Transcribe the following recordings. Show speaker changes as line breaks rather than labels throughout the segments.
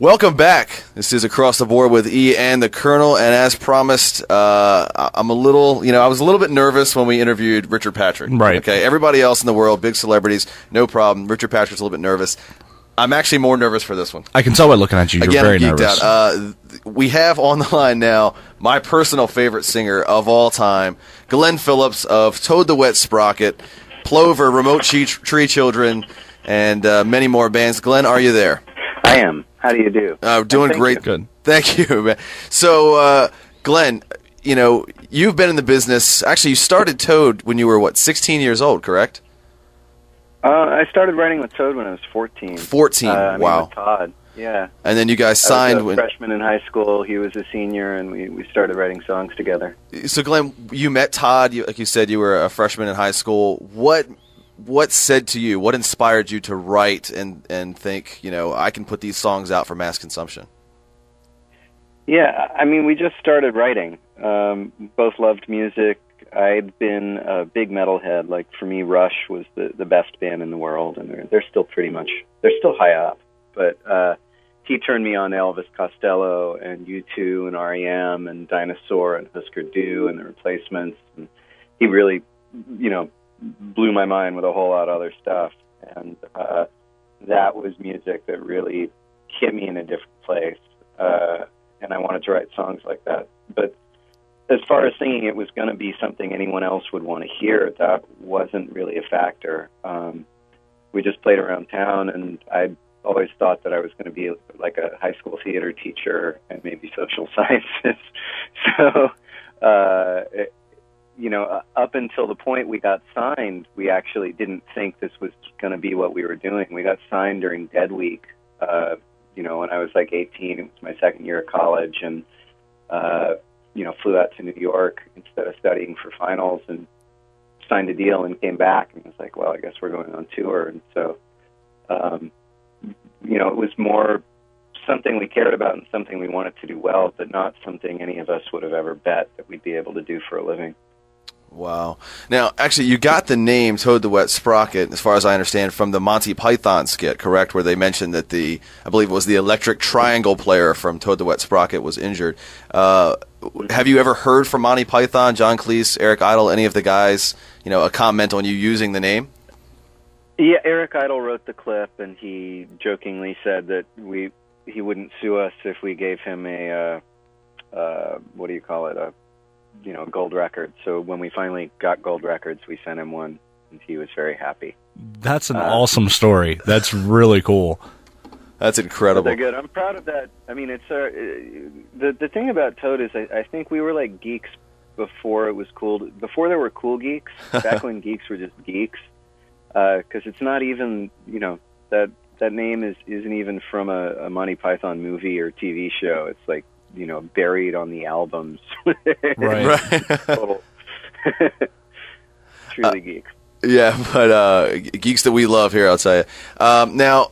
Welcome back. This is Across the Board with E and the Colonel, and as promised, I'm a little, I was a little bit nervous when we interviewed Richard Patrick.
Right.
Okay. Everybody else in the world, big celebrities, no problem. Richard Patrick's a little bit nervous. I'm actually more nervous for this one.
I can tell by looking at you. You're
Again,
very
I'm geeked
nervous.
out. We have on the line now my personal favorite singer of all time, Glen Phillips of Toad the Wet Sprocket, Plover, Remote Tree Children, and many more bands. Glen, are you there?
I am. How do you do?
Doing great.
You.
Good. Thank you, man. So, Glen, you've been in the business. Actually, you started Toad when you were, 16 years old, correct?
I started writing with Toad when I was 14.
14, wow.
With Todd, yeah.
And then you guys signed.
I was a freshman in high school. He was a senior, and we started writing songs together.
So, Glen, you met Todd. Like you said, you were a freshman in high school. What said to you? What inspired you to write and think, I can put these songs out for mass consumption?
Yeah, we just started writing. Both loved music. I'd been a big metalhead. Like, for me, Rush was the best band in the world, and they're still they're still high up. But he turned me on to Elvis Costello and U2 and R.E.M. and Dinosaur and Husker Du and The Replacements. And he really, blew my mind with a whole lot of other stuff. And that was music that really hit me in a different place. And I wanted to write songs like that. But as far as singing, it was going to be something anyone else would want to hear. That wasn't really a factor. We just played around town, and I always thought that I was going to be like a high school theater teacher and maybe social sciences. So, up until the point we got signed, we actually didn't think this was going to be what we were doing. We got signed during Dead Week, when I was like 18. It was my second year of college, and flew out to New York instead of studying for finals, and signed a deal and came back and was like, well, I guess we're going on tour. And so, it was more something we cared about and something we wanted to do well, but not something any of us would have ever bet that we'd be able to do for a living.
Wow. Now, actually, you got the name Toad the Wet Sprocket, as far as I understand, from the Monty Python skit, correct? Where they mentioned that I believe it was the electric triangle player from Toad the Wet Sprocket was injured. Have you ever heard from Monty Python, John Cleese, Eric Idle, any of the guys, a comment on you using the name?
Yeah, Eric Idle wrote the clip, and he jokingly said that he wouldn't sue us if we gave him a gold record. So when we finally got gold records, we sent him one, and he was very happy.
That's an awesome story. That's really cool.
That's incredible.
They're good. I'm proud of that. It's the thing about Toad is I think we were like geeks before it was cool. Before there were cool geeks, back when geeks were just geeks. Because it's not even, that name isn't even from a Monty Python movie or TV show. It's like, buried on the albums.
Right.
Total. Truly geeks.
Yeah, but geeks that we love here, I'll tell you. Now,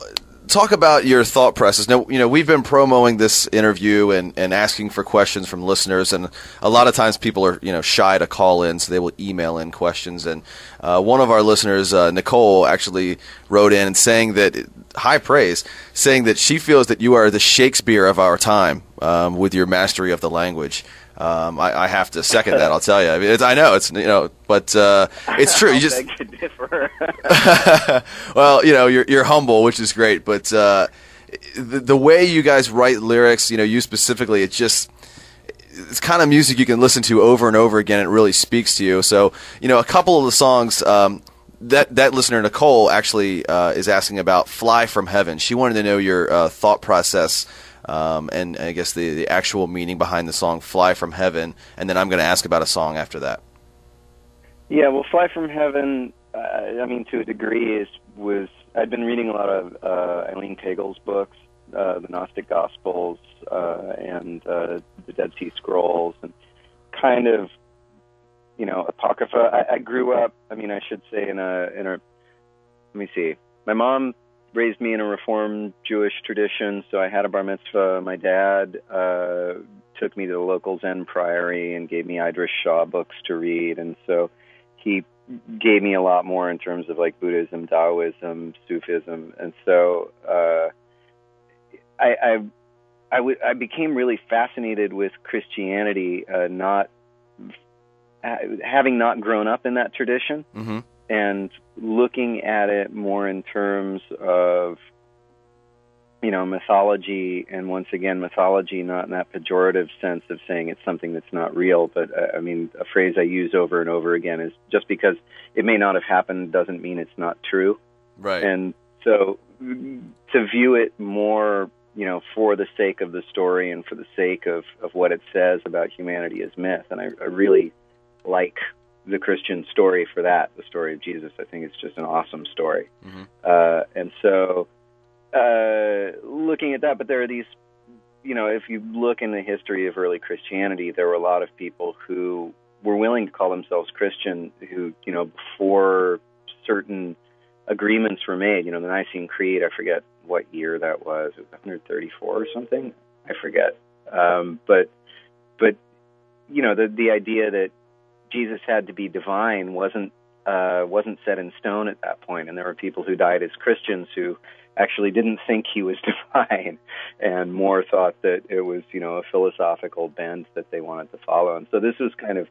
talk about your thought process. Now, we've been promoting this interview and asking for questions from listeners, and a lot of times people are, shy to call in, so they will email in questions. And one of our listeners, Nicole, actually wrote in and saying that, high praise, saying that she feels that you are the Shakespeare of our time with your mastery of the language. I have to second that. I'll tell you. I know it's but it's true. You just
beg to differ.
Well, you're humble, which is great. But the way you guys write lyrics, you specifically, it's kind of music you can listen to over and over again. It really speaks to you. So a couple of the songs. That listener, Nicole, actually is asking about "Fly from Heaven." She wanted to know your thought process. And I guess the actual meaning behind the song "Fly from Heaven," and then I'm going to ask about a song after that.
Yeah, well, "Fly from Heaven," to a degree, I'd been reading a lot of Eileen Tegel's books, the Gnostic Gospels, and the Dead Sea Scrolls, and kind of, Apocrypha. I grew up, I should say, in a, let me see, my mom raised me in a Reformed Jewish tradition, so I had a bar mitzvah. My dad took me to the local Zen priory and gave me Idris Shah books to read, and so he gave me a lot more in terms of like Buddhism, Taoism, Sufism, and so I became really fascinated with Christianity, having not grown up in that tradition,
Mm-hmm.
and looking at it more in terms of, mythology, and once again, mythology not in that pejorative sense of saying it's something that's not real, but a phrase I use over and over again is, just because it may not have happened doesn't mean it's not true.
Right.
And so to view it more, for the sake of the story and for the sake of what it says about humanity as myth. And I really like the Christian story for that, the story of Jesus. I think it's just an awesome story.
Mm-hmm.
And so looking at that, but there are these, if you look in the history of early Christianity, there were a lot of people who were willing to call themselves Christian who, before certain agreements were made, the Nicene Creed, I forget what year that was. It was 134 or something. I forget. But the idea that Jesus had to be divine wasn't set in stone at that point, and there were people who died as Christians who actually didn't think he was divine, and more thought that it was, a philosophical bent that they wanted to follow. And so this was kind of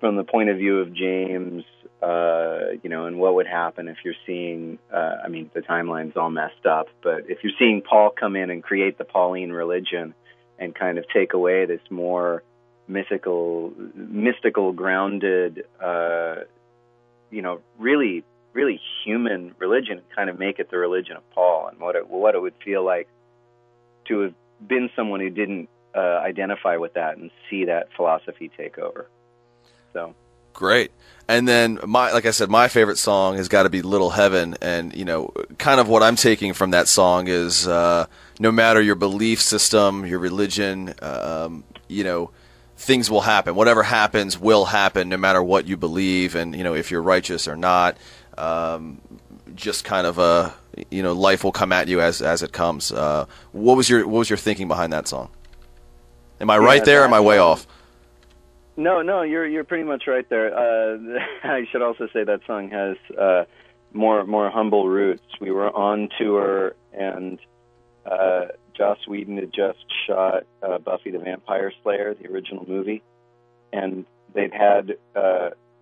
from the point of view of James, and what would happen if you're seeing, the timeline's all messed up, but if you're seeing Paul come in and create the Pauline religion and kind of take away this more mystical grounded, really, really human religion, and kind of make it the religion of Paul, and what it would feel like to have been someone who didn't identify with that and see that philosophy take over. So
great. And then like I said, my favorite song has got to be Little Heaven. And, kind of what I'm taking from that song is, no matter your belief system, your religion, things will happen. Whatever happens will happen no matter what you believe. And, if you're righteous or not, just kind of, life will come at you as it comes. What was your thinking behind that song? Am I right there? Or am I way off?
No, you're pretty much right there. I should also say that song has more humble roots. We were on tour, and Joss Whedon had just shot Buffy the Vampire Slayer, the original movie, and they'd had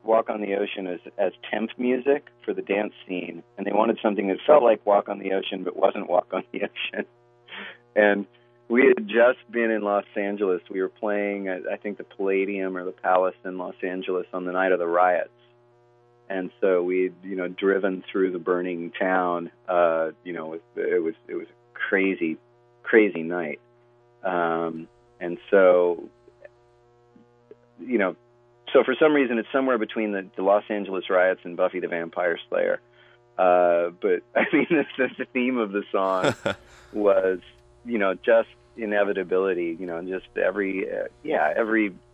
Walk on the Ocean as temp music for the dance scene, and they wanted something that felt like Walk on the Ocean but wasn't Walk on the Ocean. And we had just been in Los Angeles. We were playing, I think, the Palladium or the Palace in Los Angeles on the night of the riots. And so we'd, driven through the burning town. It was a crazy, crazy night. And so, so for some reason, it's somewhere between the Los Angeles riots and Buffy the Vampire Slayer. But I mean, the theme of the song was, just inevitability. Just every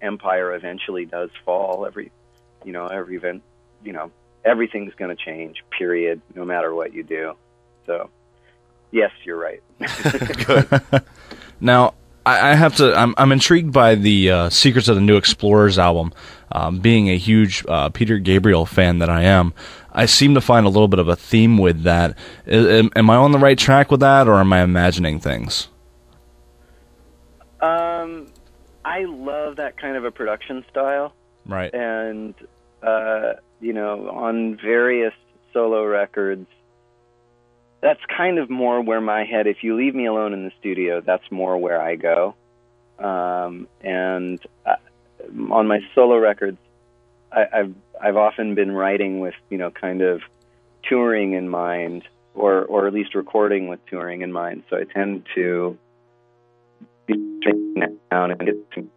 empire eventually does fall. Every event, everything's going to change. Period. No matter what you do. So, yes, you're right.
Good.
Now, I have to. I'm intrigued by the Secrets of the New Explorers album. Being a huge Peter Gabriel fan that I am, I seem to find a little bit of a theme with that. Am I on the right track with that, or am I imagining things?
I love that kind of a production style.
Right.
And, on various solo records, that's kind of more where my head, if you leave me alone in the studio, that's more where I go. And on my solo records, I've often been writing with, kind of touring in mind, or at least recording with touring in mind. So I tend to be down and get some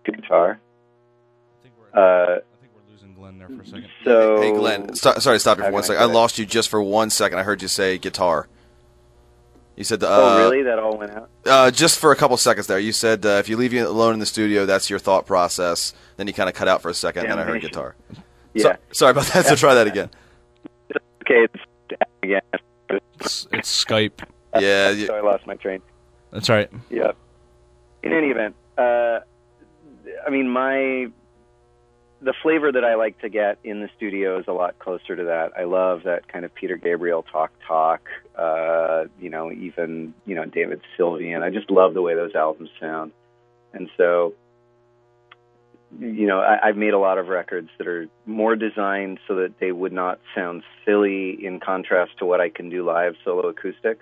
guitar.
I think we're losing Glenn there for a second.
So,
hey, Glenn, sorry to stop you for 1 second. I lost you just for 1 second. I heard you say guitar. You said,
oh, really? That all went out?
Just for a couple seconds there. You said if you leave you alone in the studio, that's your thought process. Then you kind of cut out for a second, and then I heard guitar.
Yeah.
Sorry about that. So try that again.
Okay, it's again.
It's Skype.
Yeah.
So I lost my train.
That's right.
Yep. In any event, the flavor that I like to get in the studio is a lot closer to that. I love that kind of Peter Gabriel talk, even, David Sylvian. I just love the way those albums sound. And so, I've made a lot of records that are more designed so that they would not sound silly in contrast to what I can do live solo acoustic.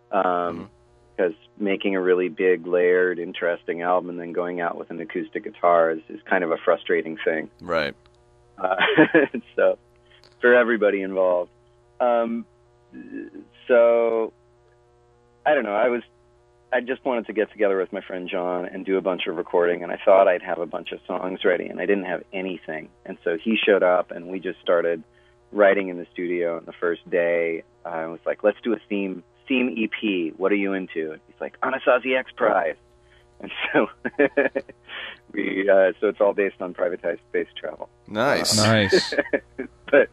Because making a really big, layered, interesting album and then going out with an acoustic guitar is kind of a frustrating thing.
Right.
So, for everybody involved. So, I don't know. I just wanted to get together with my friend John and do a bunch of recording, and I thought I'd have a bunch of songs ready, and I didn't have anything. And so he showed up, and we just started writing in the studio. And the first day, I was like, let's do a theme EP. What are you into? And he's like, Anasazi X Prize. And so so it's all based on privatized space travel.
Nice.
Nice.
But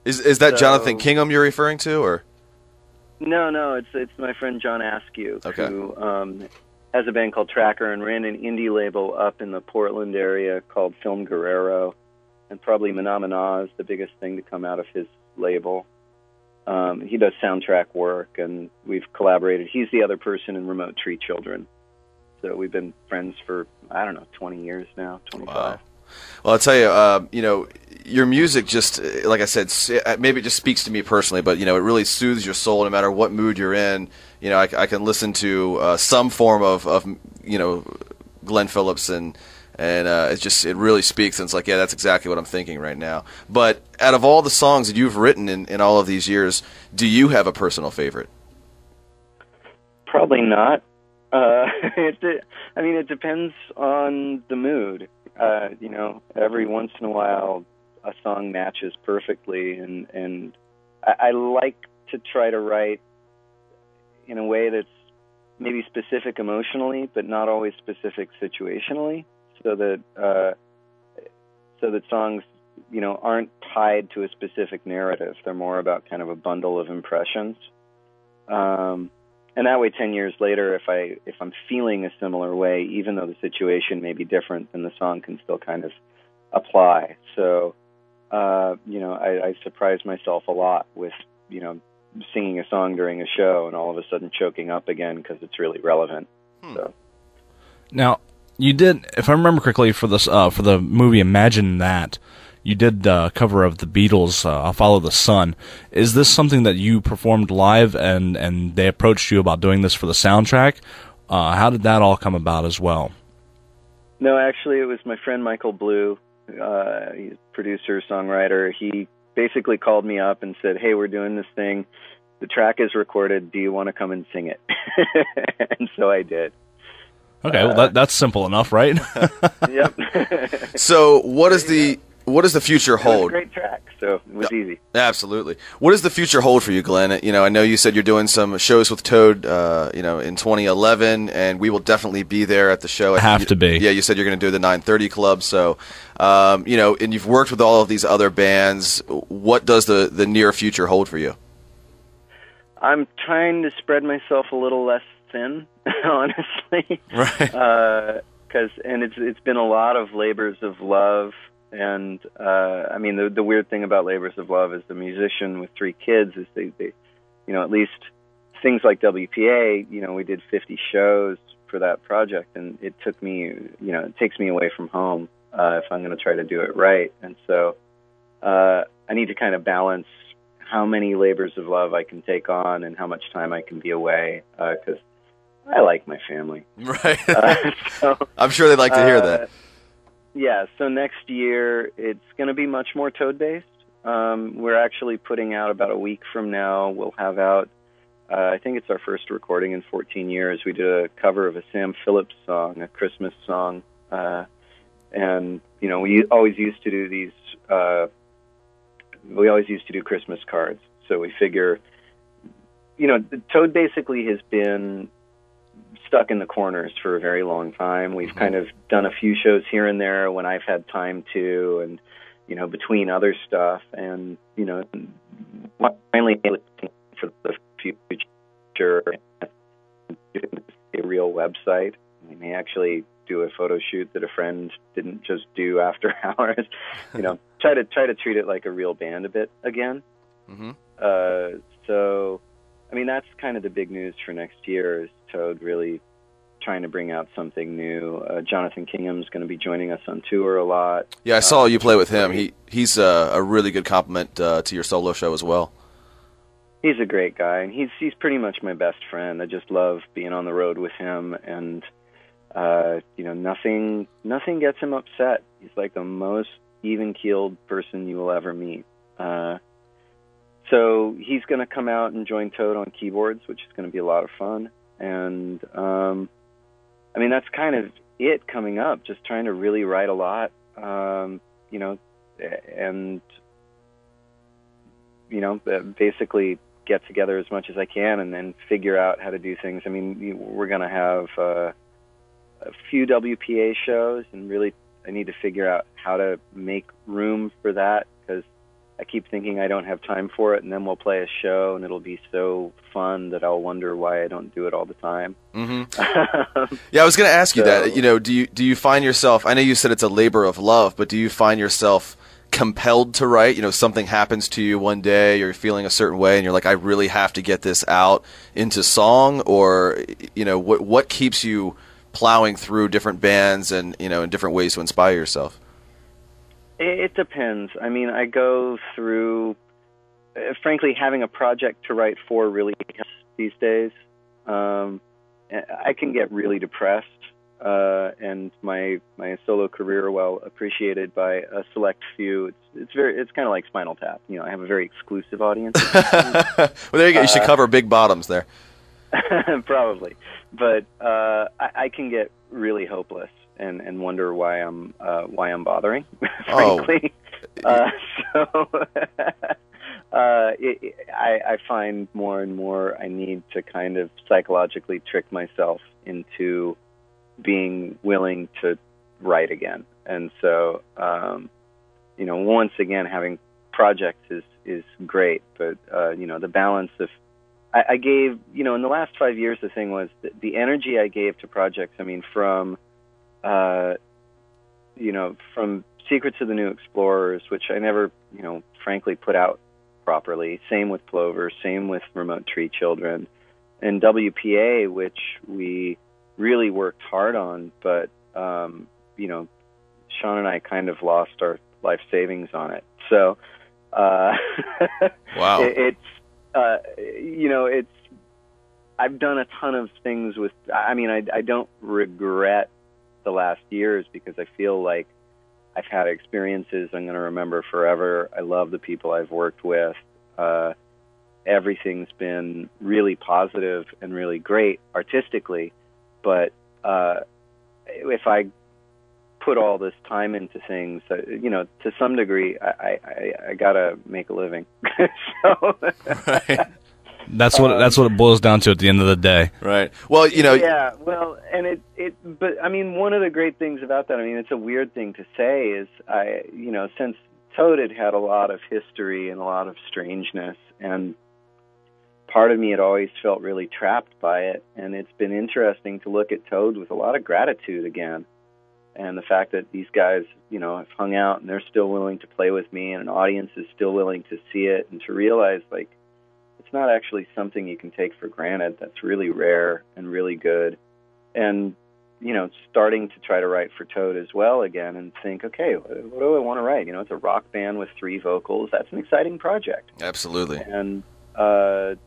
is that Jonathan Kingham you're referring to, or?
No, it's my friend John Askew,
okay,
who has a band called Tracker and ran an indie label up in the Portland area called Film Guerrero, and probably Manamana is the biggest thing to come out of his label. He does soundtrack work, and we've collaborated. He's the other person in Remote Tree Children. So we've been friends for, 20 years now, 25.
Wow. Well, I'll tell you, your music just, like I said, maybe it just speaks to me personally, but, it really soothes your soul no matter what mood you're in. I can listen to some form of Glen Phillips, and it really speaks, and it's like, yeah, that's exactly what I'm thinking right now. But out of all the songs that you've written in all of these years, do you have a personal favorite?
Probably not. It depends on the mood. Every once in a while, a song matches perfectly, and I like to try to write in a way that's maybe specific emotionally, but not always specific situationally, so that songs, aren't tied to a specific narrative. They're more about kind of a bundle of impressions. And that way, 10 years later, if I'm feeling a similar way, even though the situation may be different, then the song can still kind of apply. So, I surprise myself a lot with, singing a song during a show and all of a sudden choking up again because it's really relevant. So.
Now, you did, if I remember correctly, for the movie Imagine That, you did the cover of the Beatles' I'll Follow the Sun. Is this something that you performed live and they approached you about doing this for the soundtrack? How did that all come about as well?
No, actually, it was my friend Michael Blue. He's a producer, songwriter. He basically called me up and said, hey, we're doing this thing. The track is recorded. Do you want to come and sing it? And so I did.
Okay, well, that's simple enough, right?
Yep.
So what is the future hold?
It was a great track, so it was easy.
Absolutely. What does the future hold for you, Glenn? I know you said you're doing some shows with Toad, in 2011, and we will definitely be there at the show.
Have to be.
Yeah, you said you're going to do the 930 Club, so, and you've worked with all of these other bands. What does the near future hold for you?
I'm trying to spread myself a little less thin, honestly.
Right.
And it's been a lot of labors of love. And the weird thing about Labors of Love as the musician with 3 kids is they at least things like WPA, we did 50 shows for that project, and it took me, it takes me away from home if I'm going to try to do it right. And so I need to kind of balance how many labors of love I can take on and how much time I can be away, because I like my family.
Right. I'm sure they'd like to hear that.
Yeah, so next year it's going to be much more Toad-based. We're actually putting out about a week from now. We'll have out, I think it's our first recording in 14 years. We did a cover of a Sam Phillips song, a Christmas song. And, we always used to do these, Christmas cards. So we figure, Toad basically has been stuck in the corners for a very long time. We've kind of done a few shows here and there when I've had time to, and between other stuff, and finally for the future, a real website. We may actually do a photo shoot that a friend didn't just do after hours. Try to treat it like a real band a bit again.
Mm-hmm.
So I mean, that's kind of the big news for next year is Toad really trying to bring out something new. Jonathan Kingham's going to be joining us on tour a lot.
Yeah, I saw you play with him. He's a really good compliment to your solo show as well.
He's a great guy, and he's pretty much my best friend. I just love being on the road with him, and nothing gets him upset. He's like the most even-keeled person you will ever meet. So he's going to come out and join Toad on keyboards, which is going to be a lot of fun. And I mean, that's kind of it coming up. Just trying to really write a lot, and basically get together as much as I can, and then figure out how to do things. I mean, we're going to have a few WPA shows, and really I need to figure out how to make room for that, because I keep thinking I don't have time for it, and then we'll play a show, and it'll be so fun that I'll wonder why I don't do it all the time.
Mm-hmm. Yeah, I was going to ask you that. Do you find yourself? I know you said it's a labor of love, but do you find yourself compelled to write? Something happens to you one day, you're feeling a certain way, and you're like, I really have to get this out into song, or what keeps you plowing through different bands and in different ways to inspire yourself?
It depends. I mean, I go through, frankly, having a project to write for really helps these days. I can get really depressed, and my solo career, while appreciated by a select few, it's kind of like Spinal Tap. I have a very exclusive audience.
Well, there you go. You should cover Big Bottoms there.
Probably, but I can get really hopeless and wonder why I'm bothering, frankly. I find more and more I need to kind of psychologically trick myself into being willing to write again. And so, once again, having projects is great, but the balance of I gave, in the last 5 years, the thing was the energy I gave to projects. I mean, from Secrets of the New Explorers, which I never, frankly put out properly. Same with Plover, same with Remote Tree Children, and WPA, which we really worked hard on, but, Sean and I kind of lost our life savings on it. So,
wow.
I've done a ton of things with, I don't regret the last years, because I feel like I've had experiences I'm going to remember forever. I love the people I've worked with. Everything's been really positive and really great artistically, but if I put all this time into things, to some degree, I gotta make a living. So,
right.
That's what it boils down to at the end of the day.
Right. Well,
Yeah. Well, and but I mean, one of the great things about that, I mean, it's a weird thing to say, is since Toad had a lot of history and a lot of strangeness, and part of me had always felt really trapped by it, and it's been interesting to look at Toad with a lot of gratitude again. And the fact that these guys, have hung out and they're still willing to play with me, and an audience is still willing to see it, and to realize, like, it's not actually something you can take for granted. That's really rare and really good. And, starting to try to write for Toad as well again, and think, okay, what do I want to write? It's a rock band with 3 vocals. That's an exciting project.
Absolutely.
And, to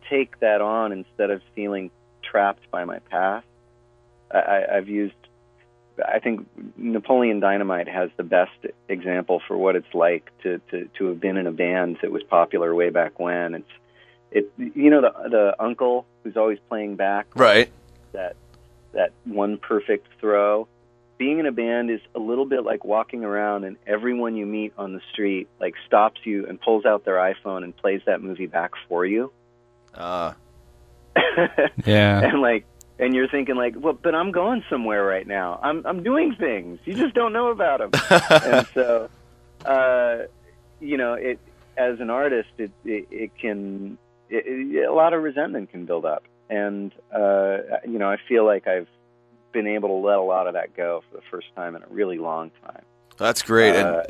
take that on instead of feeling trapped by my past. I think Napoleon Dynamite has the best example for what it's like to have been in a band that was popular way back when. It's the uncle who's always playing back,
right?
That one perfect throw. Being in a band is a little bit like walking around, and everyone you meet on the street like stops you and pulls out their iPhone and plays that movie back for you.
Yeah.
And you're thinking like, well, but I'm going somewhere right now. I'm doing things. You just don't know about them. And so, it as an artist, it can a lot of resentment can build up. And I feel like I've been able to let a lot of that go for the first time in a really long time.
That's great. And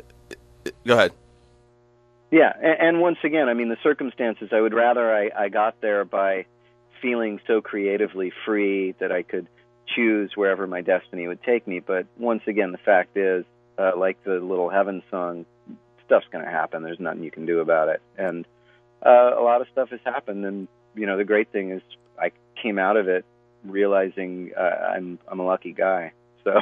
go ahead.
Yeah, and once again, I mean, the circumstances, I would rather I got there by feeling so creatively free that I could choose wherever my destiny would take me. But once again, the fact is, like the Little Heaven song, stuff's going to happen. There's nothing you can do about it. And a lot of stuff has happened. And, you know, the great thing is I came out of it realizing I'm a lucky guy. So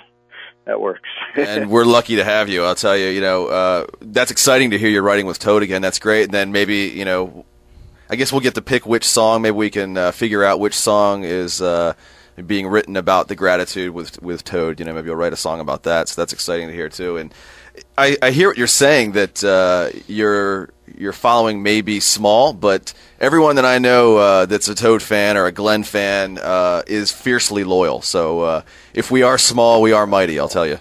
that works.
And we're lucky to have you. I'll tell you, you know, that's exciting to hear you're writing with Toad again. That's great. And then maybe, you know, I guess we'll get to pick which song. Maybe we can figure out which song is being written about the gratitude with Toad. You know, maybe you'll write a song about that. So that's exciting to hear too. And I hear what you're saying, that your following may be small, but everyone that I know that's a Toad fan or a Glen fan is fiercely loyal. So if we are small, we are mighty, I'll tell you.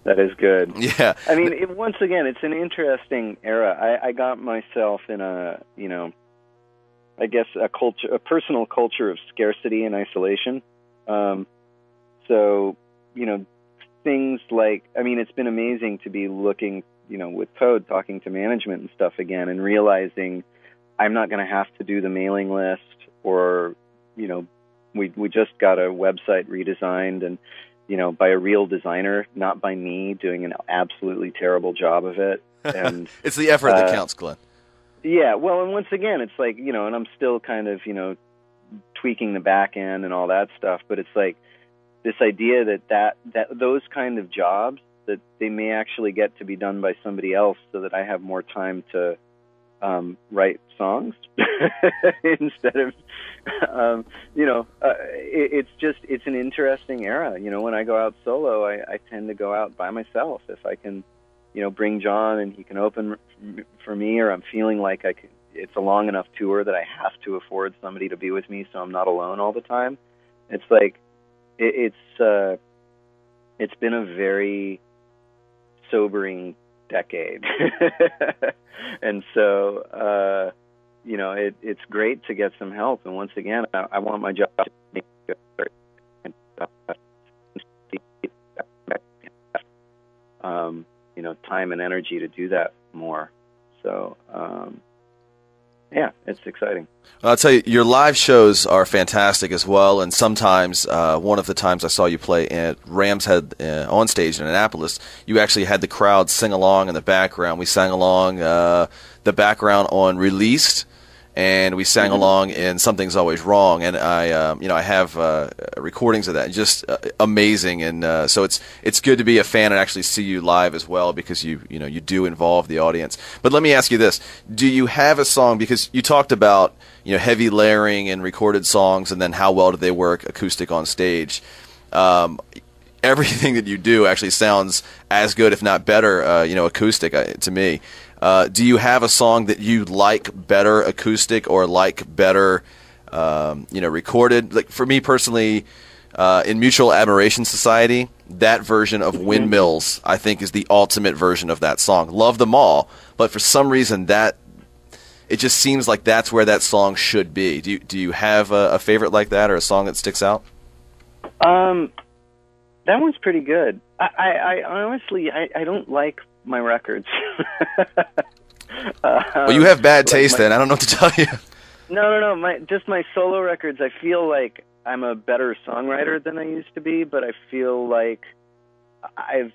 That is good.
Yeah.
I mean, once again, it's an interesting era. I got myself in a, you know, I guess a personal culture of scarcity and isolation. So, you know, things like, I mean, it's been amazing to be looking, you know, with Toad, talking to management and stuff again, and realizing I'm not going to have to do the mailing list, or, you know, we just got a website redesigned, and, you know, by a real designer, not by me doing an absolutely terrible job of it. And
it's the effort that counts, Glenn.
Yeah, well, and once again, it's like, you know, and I'm still kind of, you know, tweaking the back end and all that stuff, but it's like this idea that those kind of jobs, that they may actually get to be done by somebody else, so that I have more time to write songs instead of, you know, it's an interesting era. You know, when I go out solo, I tend to go out by myself. If I can, you know, bring John and he can open for me, or I'm feeling like it's a long enough tour that I have to afford somebody to be with me, so I'm not alone all the time. It's like, it's been a very sobering decade. And so, you know, it's great to get some help. And once again, I want my job to make you know, time and energy to do that more. So, yeah, it's exciting.
I'll tell you, your live shows are fantastic as well, and sometimes, one of the times I saw you play at Ram's Head on stage in Annapolis, you actually had the crowd sing along in the background. We sang along the background on Released, and we sang along in Something's Always Wrong, and I have recordings of that, just amazing, and so it's good to be a fan and actually see you live as well, because you do involve the audience. But let me ask you this: do you have a song, because you talked about, you know, heavy layering and recorded songs, and then how well do they work acoustic on stage? Everything that you do actually sounds as good, if not better, you know, acoustic to me. Do you have a song that you like better acoustic, or like better, you know, recorded? Like for me personally, in Mutual Admiration Society, that version of Windmills, I think, is the ultimate version of that song. Love them all, but for some reason it just seems like that's where that song should be. Do you have a favorite like that, or a song that sticks out?
That one's pretty good. I honestly, I don't like my records.
Well, you have bad taste then. I don't know what to tell you.
No. My solo records, I feel like I'm a better songwriter than I used to be, but I feel like I've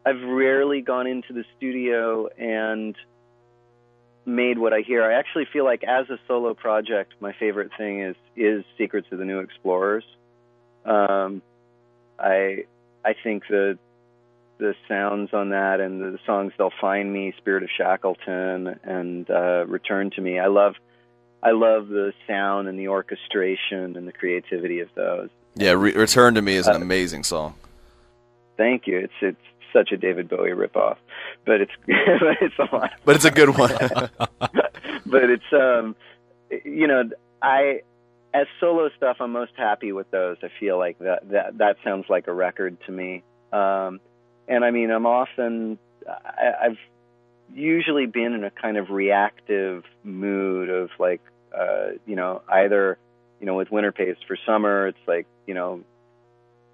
rarely gone into the studio and made what I hear. I actually feel like as a solo project, my favorite thing is Secrets of the New Explorers. I think the sounds on that, and the songs They'll Find Me, Spirit of Shackleton, and Return to Me. I love the sound and the orchestration and the creativity of those.
Yeah, Return to Me is an amazing song.
Thank you. It's such a David Bowie ripoff, but it's a lot.
But it's a good one.
But it's you know, as solo stuff, I'm most happy with those. I feel like that sounds like a record to me. And I mean, I've usually been in a kind of reactive mood of like, you know, either, you know, with Winter Pace for summer, it's like, you know,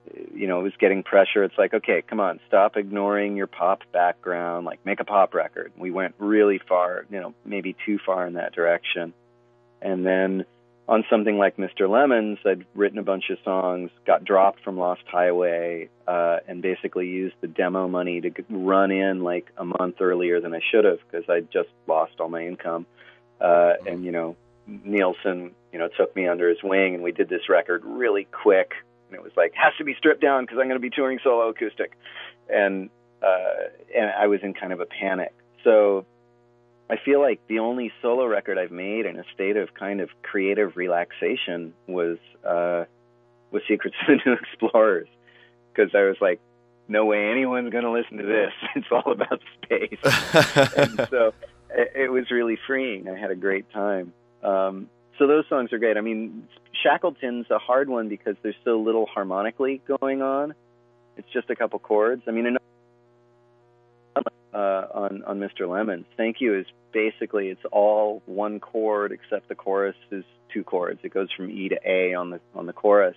it was getting pressure. It's like, okay, come on, stop ignoring your pop background, like make a pop record. We went really far, maybe too far in that direction. And then on something like Mr. Lemons, I'd written a bunch of songs, got dropped from Lost Highway, and basically used the demo money to run in like a month earlier than I should have, because I'd just lost all my income. And, Nielsen, took me under his wing, and we did this record really quick. And it was like, has to be stripped down because I'm going to be touring solo acoustic. And I was in kind of a panic. So I feel like the only solo record I've made in a state of kind of creative relaxation was Secrets of the New Explorers, because I was like, no way anyone's going to listen to this. It's all about space. And so it was really freeing. I had a great time. So those songs are great. I mean, Shackleton's a hard one because there's so little harmonically going on. It's just a couple chords. I mean, on Mr. Lemons, Thank You is basically, it's all one chord, except the chorus is two chords. It goes from E to A on the chorus.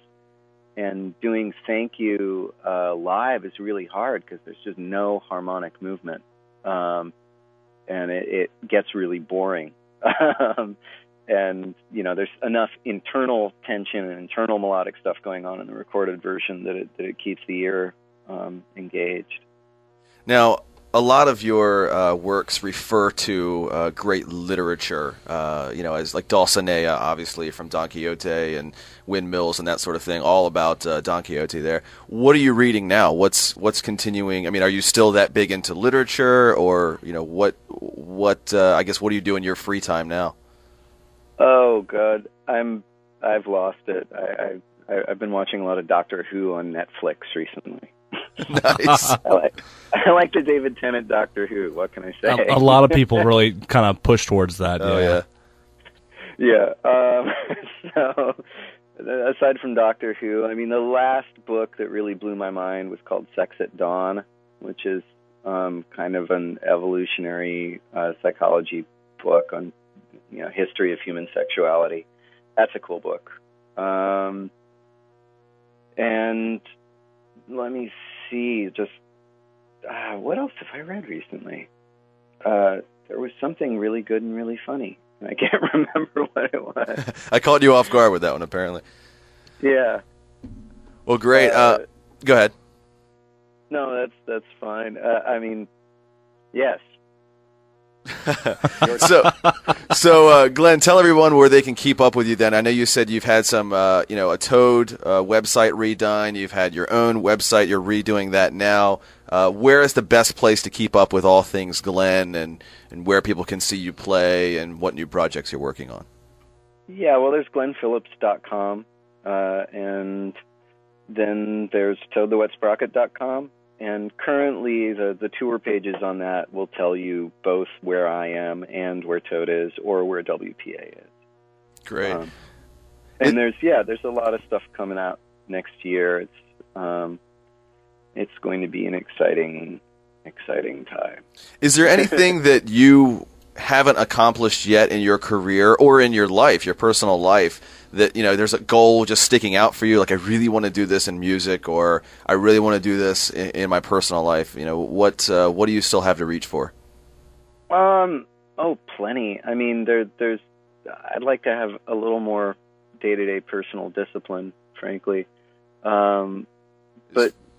And doing Thank You live is really hard because there's just no harmonic movement. And it gets really boring. And, there's enough internal tension and internal melodic stuff going on in the recorded version that it keeps the ear engaged.
Now, a lot of your works refer to great literature, as like Dulcinea, obviously, from Don Quixote, and Windmills and that sort of thing, all about Don Quixote there. What are you reading now? What's continuing? I mean, are you still that big into literature, or, what I guess, what do you do in your free time now?
Oh, God, I've lost it. I've been watching a lot of Doctor Who on Netflix recently.
Nice.
I like the David Tennant Doctor Who. What can I say?
A lot of people really kind of push towards that.
Oh,
yeah. So, aside from Doctor Who, I mean, the last book that really blew my mind was called Sex at Dawn, which is kind of an evolutionary psychology book on history of human sexuality. That's a cool book. And let me see, just what else have I read recently? There was something really good and really funny, and I can't remember what it was.
I caught you off guard with that one, apparently.
Yeah.
Well, great. Go ahead.
No, that's fine. I mean, yes.
So, Glenn, tell everyone where they can keep up with you then. I know you said you've had some, a Toad website redone. You've had your own website. You're redoing that now. Where is the best place to keep up with all things Glenn, and where people can see you play and what new projects you're working on?
Yeah, well, there's glenphillips.com, and then there's toadthewetsprocket.com. And currently, the tour pages on that will tell you both where I am and where Toad is, or where WPA is.
Great.
And there's a lot of stuff coming out next year. It's going to be an exciting time.
Is there anything that you haven't accomplished yet in your career or in your life, your personal life, that there's a goal just sticking out for you, like I really want to do this in music, or I really want to do this in my personal life? What do you still have to reach for?
Plenty. I mean, there's I'd like to have a little more day-to-day personal discipline, frankly. But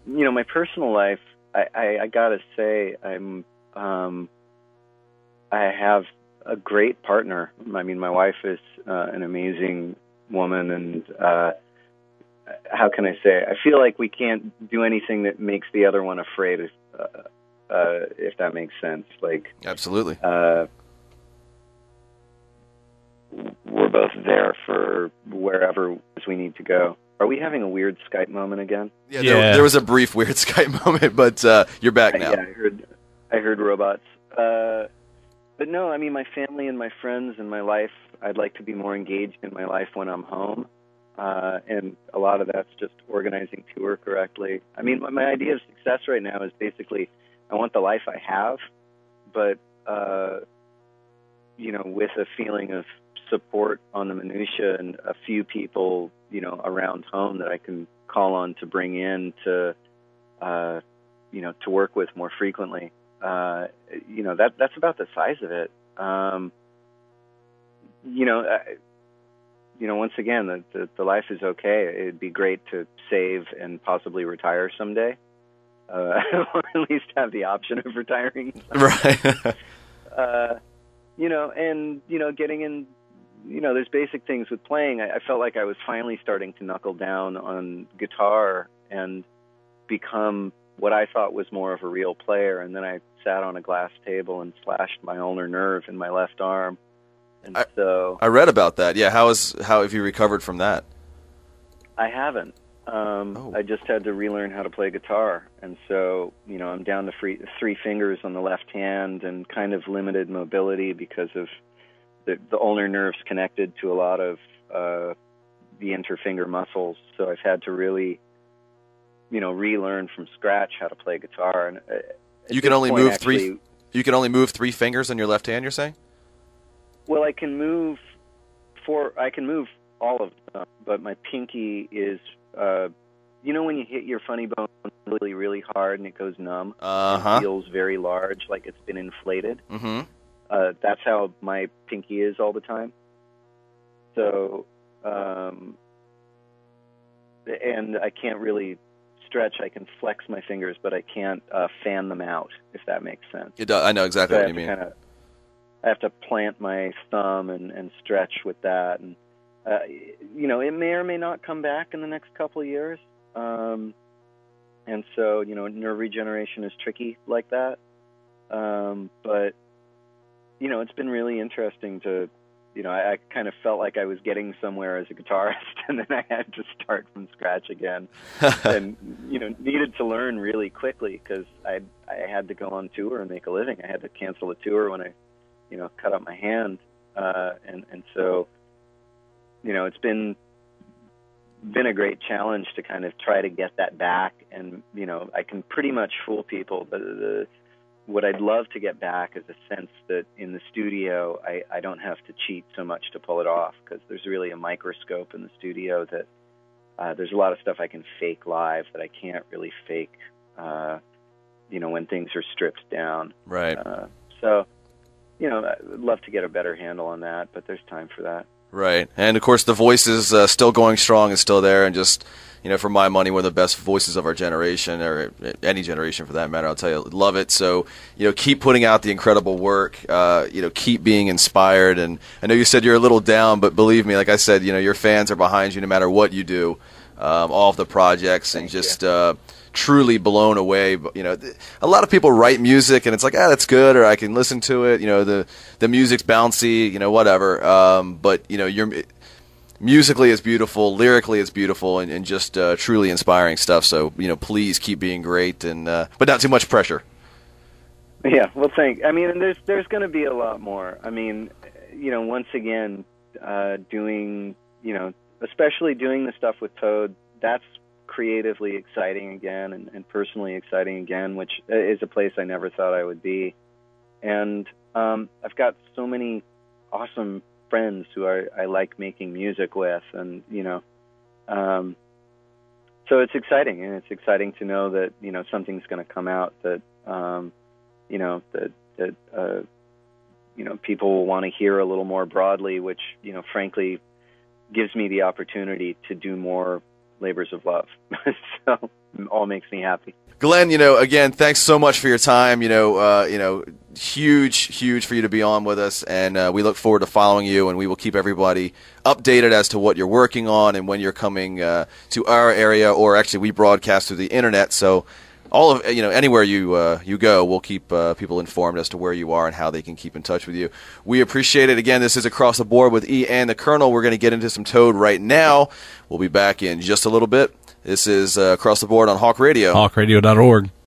my personal life, I gotta say, I have a great partner. I mean, my wife is an amazing woman, and how can I say? I feel like we can't do anything that makes the other one afraid, if that makes sense. Like,
absolutely.
We're both there for wherever we need to go. Are we having a weird Skype moment again?
Yeah. There was a brief weird Skype moment, but you're back now.
Yeah, I heard robots. But no, I mean, my family and my friends and my life, I'd like to be more engaged in my life when I'm home. And a lot of that's just organizing tour correctly. I mean, my idea of success right now is basically I want the life I have, but, with a feeling of support on the minutia and a few people, around home that I can call on to bring in to, to work with more frequently. That's about the size of it. Once again, the life is okay. It'd be great to save and possibly retire someday, or at least have the option of retiring.
Right.
Getting in, there's basic things with playing. I felt like I was finally starting to knuckle down on guitar and become what I thought was more of a real player. And then I sat on a glass table and slashed my ulnar nerve in my left arm. And so
I read about that. Yeah. How have you recovered from that?
I haven't. I just had to relearn how to play guitar. And so, I'm down to three fingers on the left hand and kind of limited mobility because of the ulnar nerves connected to a lot of the interfinger muscles. So I've had to really, relearn from scratch how to play guitar. And
you can only move three. You can only move 3 fingers on your left hand, you're saying?
Well, I can move all of them, but my pinky is, when you hit your funny bone really, really hard and it goes numb, it feels very large, like it's been inflated.
Mm-hmm.
That's how my pinky is all the time. So, and I can't really stretch. I can flex my fingers, but I can't fan them out, if that makes sense.
It does. I know exactly what you mean.
I have to plant my thumb and stretch with that. And, it may or may not come back in the next couple of years. And so, nerve regeneration is tricky like that. But, it's been really interesting to, I kind of felt like I was getting somewhere as a guitarist, and then I had to start from scratch again. And, needed to learn really quickly because I had to go on tour and make a living. I had to cancel a tour when I, cut up my hand. And so, it's been a great challenge to kind of try to get that back. And, I can pretty much fool people. What I'd love to get back is a sense that in the studio, I don't have to cheat so much to pull it off, because there's really a microscope in the studio that there's a lot of stuff I can fake live that I can't really fake, when things are stripped down.
Right.
So, I'd love to get a better handle on that, but there's time for that.
Right. And, of course, the voice is still going strong and still there, and just, for my money, one of the best voices of our generation, or any generation for that matter. I'll tell you, love it. So, keep putting out the incredible work, keep being inspired. And I know you said you're a little down, but believe me, like I said, your fans are behind you no matter what you do, all of the projects.
Thank
and just truly blown away. A lot of people write music and it's like, that's good, or I can listen to it. The music's bouncy, whatever. But you're musically it's beautiful, lyrically it's beautiful, and just truly inspiring stuff. So please keep being great, and but not too much pressure.
Yeah, well, there's going to be a lot more. Once again, doing especially doing the stuff with Toad, that's creatively exciting again, and personally exciting again, which is a place I never thought I would be. And I've got so many awesome friends who I like making music with, and so it's exciting, and it's exciting to know that something's going to come out that people will want to hear a little more broadly, which frankly gives me the opportunity to do more labors of love. So it all makes me happy.
Glen, again, thanks so much for your time. Huge for you to be on with us, and we look forward to following you, and we will keep everybody updated as to what you're working on and when you're coming to our area, or actually we broadcast through the internet. So all of anywhere you go, we'll keep people informed as to where you are and how they can keep in touch with you. We appreciate it. Again, this is Across the Board with E and the Colonel. We're going to get into some Toad right now. We'll be back in just a little bit. This is Across the Board on Hawk Radio.
HawkRadio.org.